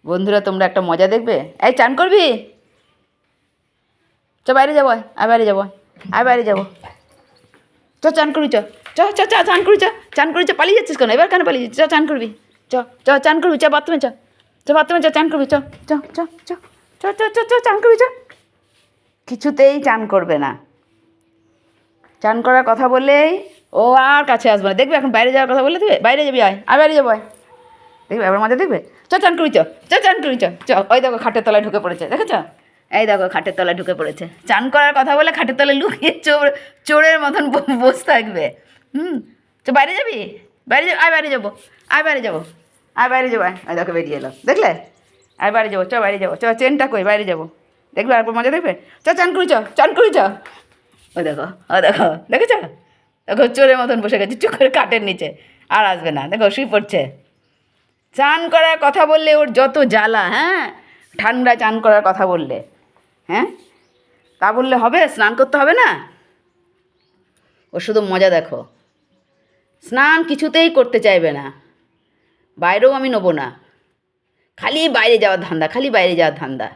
বন্ধুরা তোমরা একটা মজা দেখবে। এই চান করবি? চ বাইরে যাবো, আয় বাইরে যাবো, আয় বাইরে যাবো। চ চান করবি, চ চ চ চ চান করবি, চ চান করবি, চ পালিয়ে যাচ্ছিস কেন? এবার কেন পালিয়ে যাচ্ছিস? চ চান করবি, চ চ চান করবি, চ বাথরুমে চ, চ বাথরুমে চ চান করবি, চ চ চ চ চ চ চ চ চান করবি, চ। কিছুতেই চান করবে না। চান করার কথা বললেই ও আর কাছে আসবে না। দেখবে এখন বাইরে যাওয়ার কথা বললে দেবে, বাইরে যাবি, আয় আয় বাইরে যাবো, আয়। দেখবে আবার মজা দেখবে। চ চান করবি, চ চ চান করবি, চ চ। ওই দেখো খাটের তলায় ঢুকে পড়েছে, দেখেছ? এই দেখো খাটের তলায় ঢুকে পড়েছে। চান করার কথা বলে খাটের তলায় লুকিয়ে চোরের মতন বসে থাকবে। চ বাইরে যাবি, বাইরে যাবি, আয় বাইরে যাবো, আয় বাইরে যাবো, আয় বাইরে যাবো, আয়। ওই দেখো বেরিয়ে এলো, দেখলে? আয় বাইরে যাবো, চ বাইরে যাবো, চ চেনটা কই, বাইরে যাবো। দেখবে আর মজা দেখবে। চ চান করি, চ চান করি, চ। ও দেখো, ও দেখো, দেখেছ? দেখো চোরের মতন বসে গেছে চুপ করে কাঠের নিচে, আর আসবে না। দেখো শুয়ে পড়ছে। চান করার কথা বললে ওর যত জ্বালা, হ্যাঁ? ঠান্ডা চান করার কথা বললে, হ্যাঁ? তা বললে হবে? স্নান করতে হবে না? ও শুধু মজা দেখো। স্নান কিছুতেই করতে চাইবে না। বাইরেও আমি নেবো না। খালি বাইরে যাওয়ার ধান্দা, খালি বাইরে যাওয়ার ধান্দা।